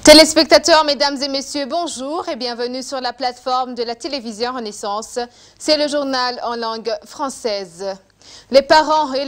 Téléspectateurs, mesdames et messieurs, bonjour et bienvenue sur la plateforme de la télévision Renaissance. C'est le journal en langue française. Les parents et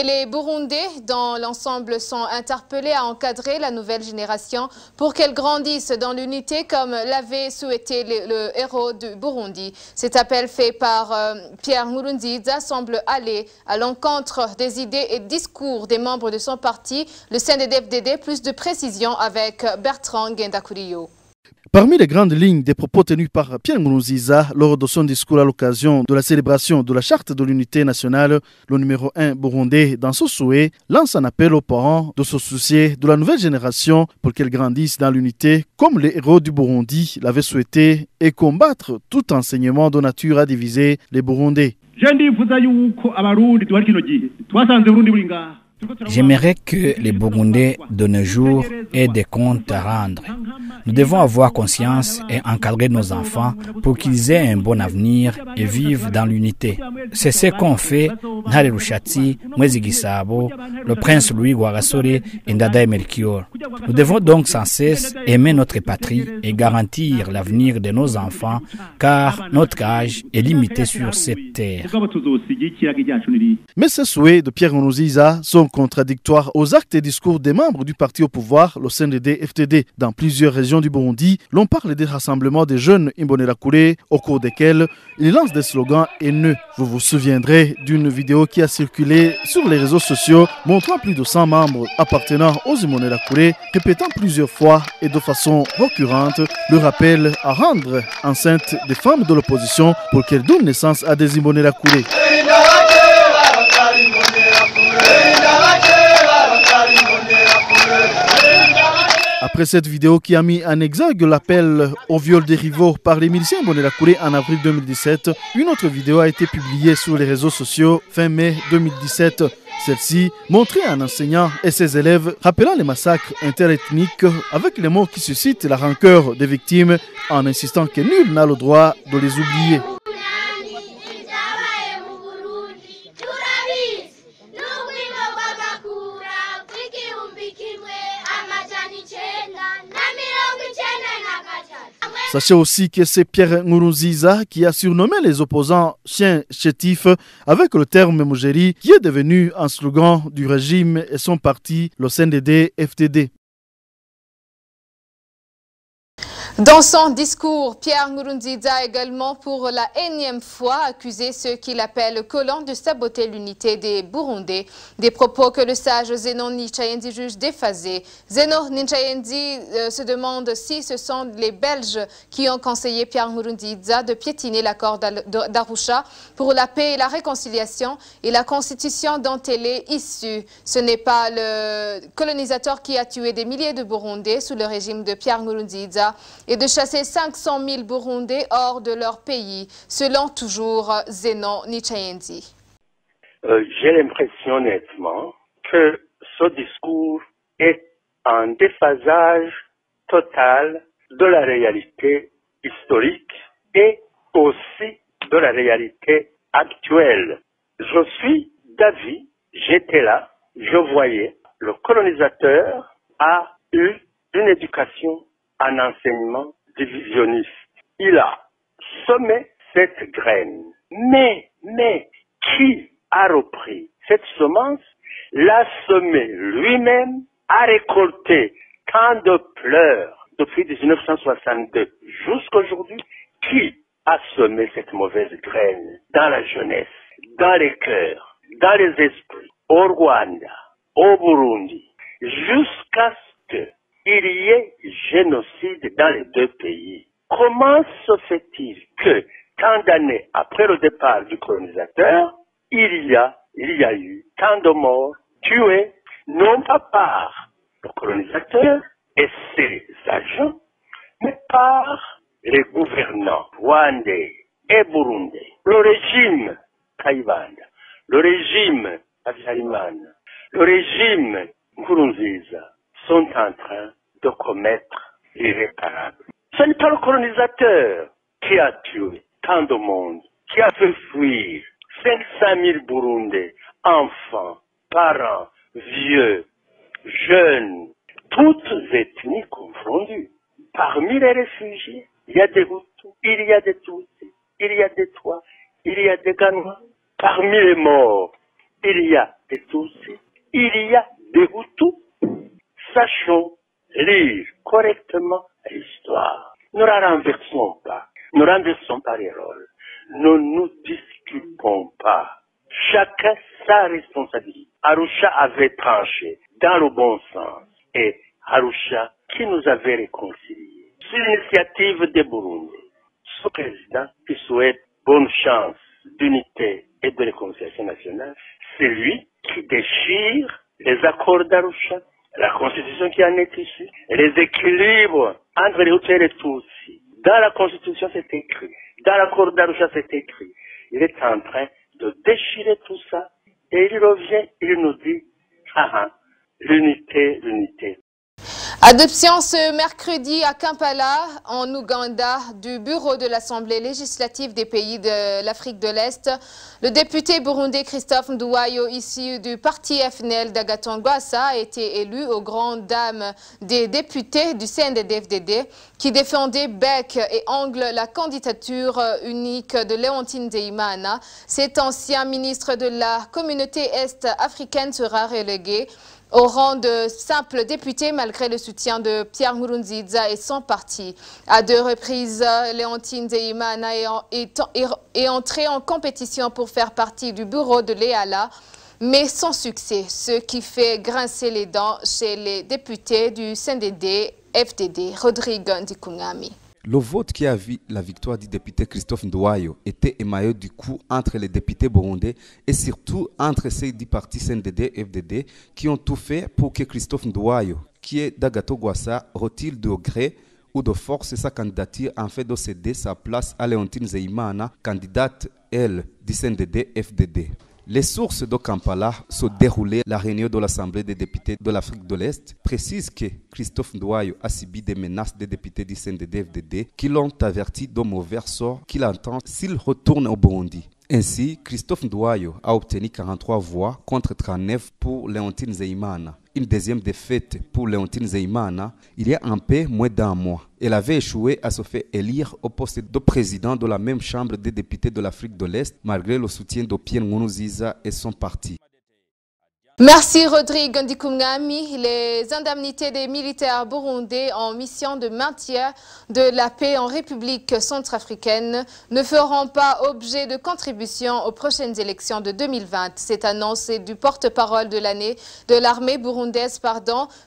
les Burundais dans l'ensemble sont interpellés à encadrer la nouvelle génération pour qu'elle grandisse dans l'unité comme l'avait souhaité le héros du Burundi. Cet appel fait par Pierre Nkurunziza semble aller à l'encontre des idées et discours des membres de son parti, le CNDD-FDD. Plus de précisions avec Bertrand Ngendakuriyo. Parmi les grandes lignes des propos tenus par Pierre Nkurunziza lors de son discours à l'occasion de la célébration de la Charte de l'Unité nationale, le numéro 1 burundais, dans ce souhait, lance un appel aux parents de se soucier de la nouvelle génération pour qu'elle grandisse dans l'unité comme les héros du Burundi l'avaient souhaité et combattre tout enseignement de nature à diviser les Burundais. J'aimerais que les Burundais de nos jours aient des comptes à rendre. Nous devons avoir conscience et encadrer nos enfants pour qu'ils aient un bon avenir et vivent dans l'unité. C'est ce qu'ont fait Ntare Rushatsi, Mwezi Gisabo, le prince Louis Rwagasore et Ndadaye Melchior. Nous devons donc sans cesse aimer notre patrie et garantir l'avenir de nos enfants car notre âge est limité sur cette terre. Mais ces souhaits de Pierre Nkurunziza sont contradictoires aux actes et discours des membres du parti au pouvoir, le CNDD-FDD. Dans plusieurs régions du Burundi, l'on parle des rassemblements des jeunes Imbonerakure au cours desquels ils lancent des slogans haineux. Vous vous souviendrez d'une vidéo qui a circulé sur les réseaux sociaux montrant plus de 100 membres appartenant aux Imbonerakure répétant plusieurs fois et de façon récurrente le rappel à rendre enceintes des femmes de l'opposition pour qu'elles donnent naissance à des Imbonerakure. Après cette vidéo qui a mis en exergue l'appel au viol des rivaux par les miliciens Imbonerakure en avril 2017, une autre vidéo a été publiée sur les réseaux sociaux fin mai 2017. Celle-ci montrait un enseignant et ses élèves rappelant les massacres interethniques avec les mots qui suscitent la rancœur des victimes en insistant que nul n'a le droit de les oublier. Sachez aussi que c'est Pierre Nkurunziza qui a surnommé les opposants chiens chétifs avec le terme Mojeri qui est devenu un slogan du régime et son parti, le CNDD-FDD. Dans son discours, Pierre Nkurunziza a également pour la énième fois accusé ceux qu'il appelle colons de saboter l'unité des Burundais, des propos que le sage Zenon Nichayendi juge déphasés. Zenon Nichayendi se demande si ce sont les Belges qui ont conseillé Pierre Nkurunziza de piétiner l'accord d'Arusha pour la paix et la réconciliation et la constitution dont elle est issue. Ce n'est pas le colonisateur qui a tué des milliers de Burundais sous le régime de Pierre Nkurunziza et de chasser 500 000 Burundais hors de leur pays, selon toujours Zenon Nichayendi. J'ai l'impression honnêtement que ce discours est un déphasage total de la réalité historique et aussi de la réalité actuelle. Je suis d'avis, j'étais là, je voyais, le colonisateur a eu une éducation un enseignement divisionniste. Il a semé cette graine. Mais, qui a repris cette semence, l'a semée lui-même, a récolté tant de pleurs depuis 1962 jusqu'à aujourd'hui. Qui a semé cette mauvaise graine dans la jeunesse, dans les cœurs, dans les esprits, au Rwanda, au Burundi, jusqu'à ce que il y ait génocide dans les deux pays. Comment se fait-il que, tant d'années après le départ du colonisateur, il y a eu tant de morts tués, non pas par le colonisateur et ses agents, mais par les gouvernants rwandais et burundais. Le régime Kayibanda, le régime Habyarimana, le régime Nkurunziza sont en train de commettre l'irréparable. Ce n'est pas le colonisateur qui a tué tant de monde, qui a fait fuir 500 000 Burundais, enfants, parents, vieux, jeunes, toutes ethnies confondues. Parmi les réfugiés, il y a des Hutus, il y a des Tutsis, il y a des Twa, il y a des Ganois. Parmi les morts, il y a des Tutsis, il y a des Hutus. Sachons lire correctement l'histoire. Ne la renversons pas. Ne renversons pas les rôles. Ne nous discutons pas. Chacun sa responsabilité. Arusha avait tranché dans le bon sens. Et Arusha qui nous avait réconciliés. Sur l'initiative des Burundi, ce président qui souhaite bonne chance d'unité et de réconciliation nationale, c'est lui qui déchire les accords d'Arusha, la constitution qui en est issue, les équilibres entre les Hutus et les Tutsis. Dans la constitution, c'est écrit. Dans l'accord d'Arusha, c'est écrit. Il est en train de déchirer tout ça. Et il revient, il nous dit, l'unité, l'unité. Adoption ce mercredi à Kampala, en Ouganda, du bureau de l'Assemblée législative des pays de l'Afrique de l'Est. Le député burundais Christophe Nduwayo, issu du parti FNL d'Agathon Rwasa, a été élu aux grandes dames des députés du CNDD-FDD qui défendaient bec et ongle la candidature unique de Léontine Nzeyimana. Cet ancien ministre de la communauté est-africaine sera relégué au rang de simple député malgré le soutien de Pierre Nkurunziza et son parti. À 2 reprises, Léontine Nzeyimana est entrée en compétition pour faire partie du bureau de l'EALA, mais sans succès, ce qui fait grincer les dents chez les députés du CNDD-FDD. Rodrigue Ndikungami. Le vote qui a vu la victoire du député Christophe Nduwayo était émaillé du coup entre les députés burundais et surtout entre ceux du parti CNDD-FDD qui ont tout fait pour que Christophe Nduwayo, qui est d'Agathon Rwasa, retire de gré ou de force sa candidature en fait de céder sa place à Léontine Nzeyimana, candidate, elle, du CNDD-FDD. Les sources de Kampala se déroulaient la réunion de l'Assemblée des députés de l'Afrique de l'Est précisent que Christophe Nduwayo a subi des menaces des députés du CNDD-FDD qui l'ont averti de mauvais sort qu'il entend s'il retourne au Burundi. Ainsi, Christophe Nduwayo a obtenu 43 voix contre 39 pour Léontine Nzeyimana. Une deuxième défaite pour Léontine Nzeyimana il y a un peu moins d'un mois. Elle avait échoué à se faire élire au poste de président de la même chambre des députés de l'Afrique de l'Est malgré le soutien de Pierre Nkurunziza et son parti. Merci Rodrigue Ndikungami. Les indemnités des militaires burundais en mission de maintien de la paix en République centrafricaine ne feront pas objet de contribution aux prochaines élections de 2020. Cette annonce est du porte-parole de l'année de l'armée burundaise.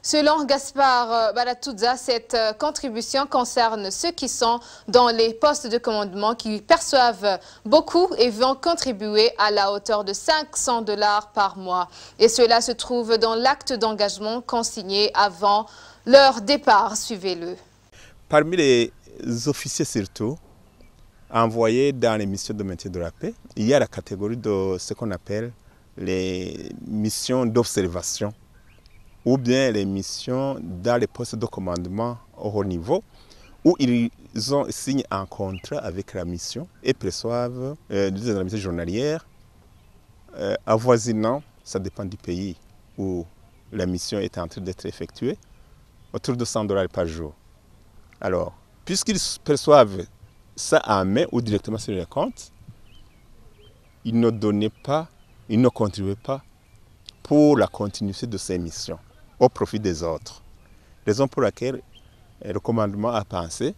Selon Gaspard Baratouza, cette contribution concerne ceux qui sont dans les postes de commandement qui perçoivent beaucoup et vont contribuer à la hauteur de $500 par mois. Et cela se trouve dans l'acte d'engagement consigné avant leur départ. Suivez-le. Parmi les officiers surtout, envoyés dans les missions de maintien de la paix, il y a la catégorie de ce qu'on appelle les missions d'observation ou bien les missions dans les postes de commandement au haut niveau où ils ont signé un contrat avec la mission et perçoivent des indemnités journalières avoisinant, ça dépend du pays où la mission est en train d'être effectuée, autour de $100 par jour. Alors, puisqu'ils perçoivent ça en main ou directement sur le compte, ils ne donnaient pas, ils ne contribuaient pas pour la continuité de ces missions au profit des autres. Raison pour laquelle le commandement a pensé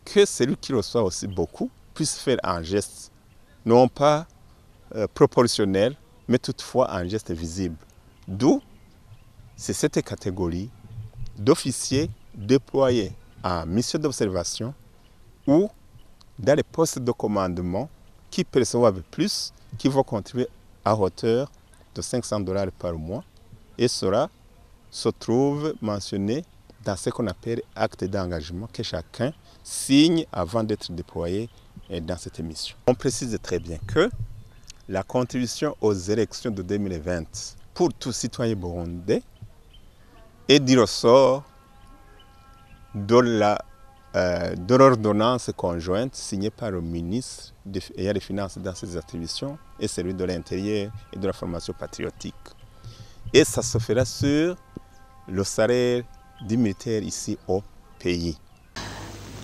que celui qui reçoit aussi beaucoup puisse faire un geste, non pas proportionnel, mais toutefois un geste visible. D'où c'est cette catégorie d'officiers déployés en mission d'observation ou dans les postes de commandement qui perçoivent plus, qui vont contribuer à hauteur de $500 par mois. Et cela se trouve mentionné dans ce qu'on appelle acte d'engagement que chacun signe avant d'être déployé dans cette mission. On précise très bien que la contribution aux élections de 2020 pour tout citoyen burundais est du ressort de l'ordonnance conjointe signée par le ministre ayant les finances dans ses attributions et celui de l'Intérieur et de la formation patriotique. Et ça se fera sur le salaire du militaire ici au pays.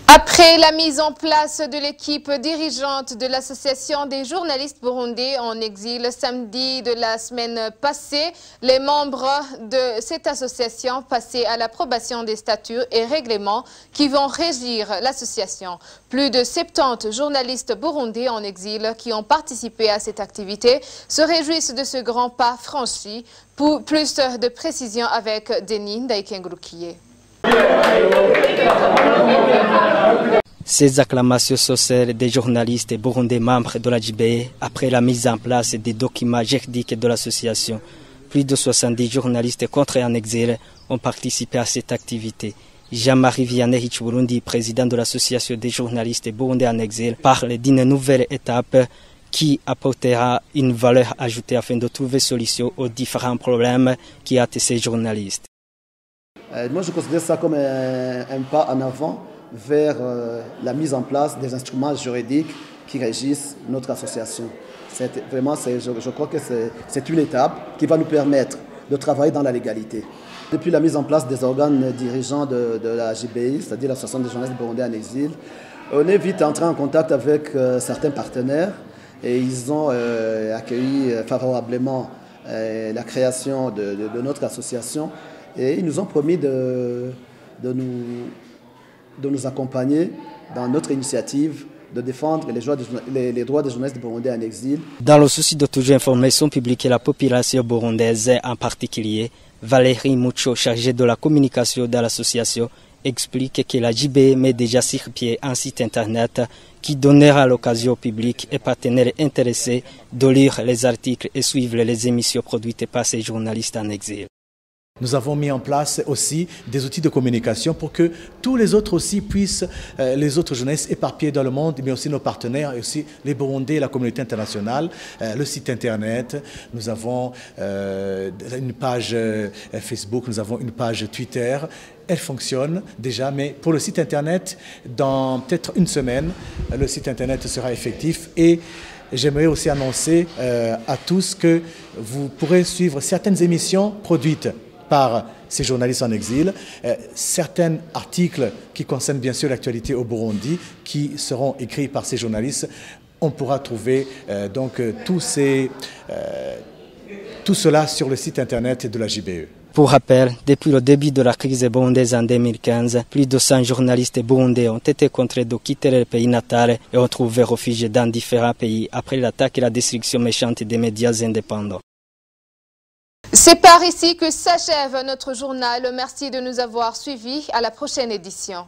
Après la mise en place de l'équipe dirigeante de l'Association des journalistes burundais en exil samedi de la semaine passée, les membres de cette association passaient à l'approbation des statuts et règlements qui vont régir l'association. Plus de 70 journalistes burundais en exil qui ont participé à cette activité se réjouissent de ce grand pas franchi. Pour plus de précisions avec Denis Ndaïkengroukié. Ces acclamations sociales des journalistes burundais membres de la JBE après la mise en place des documents juridiques de l'association. Plus de 70 journalistes contraints en exil ont participé à cette activité. Jean-Marie Vianney Burundi, président de l'association des journalistes burundais en exil, parle d'une nouvelle étape qui apportera une valeur ajoutée afin de trouver solution aux différents problèmes qui hâtent ces journalistes. Moi, je considère ça comme un pas en avant vers la mise en place des instruments juridiques qui régissent notre association. Je crois que c'est une étape qui va nous permettre de travailler dans la légalité. Depuis la mise en place des organes dirigeants de la JBI, c'est-à-dire l'Association des journalistes burundais en exil, on est vite entré en contact avec certains partenaires et ils ont accueilli favorablement la création de notre association. Et ils nous ont promis de nous accompagner dans notre initiative de défendre les droits des journalistes burundais en exil. Dans le souci de toujours informer son public et la population burundaise en particulier, Valérie Moucho, chargée de la communication de l'association, explique que la JBE met déjà sur pied un site internet qui donnera l'occasion au public et partenaires intéressés de lire les articles et suivre les émissions produites par ces journalistes en exil. Nous avons mis en place aussi des outils de communication pour que tous les autres aussi puissent, les autres journalistes éparpillés dans le monde, mais aussi nos partenaires, et aussi les Burundais et la communauté internationale, le site internet, nous avons une page Facebook, nous avons une page Twitter. Elle fonctionne déjà, mais pour le site internet, dans peut-être une semaine, le site internet sera effectif et j'aimerais aussi annoncer à tous que vous pourrez suivre certaines émissions produites par ces journalistes en exil, certains articles qui concernent bien sûr l'actualité au Burundi, qui seront écrits par ces journalistes. On pourra trouver tout cela sur le site internet de la JBE. Pour rappel, depuis le début de la crise burundaise en 2015, plus de 100 journalistes burundais ont été contraints de quitter leur pays natal et ont trouvé refuge dans différents pays après l'attaque et la destruction méchante des médias indépendants. C'est par ici que s'achève notre journal. Merci de nous avoir suivis. À la prochaine édition.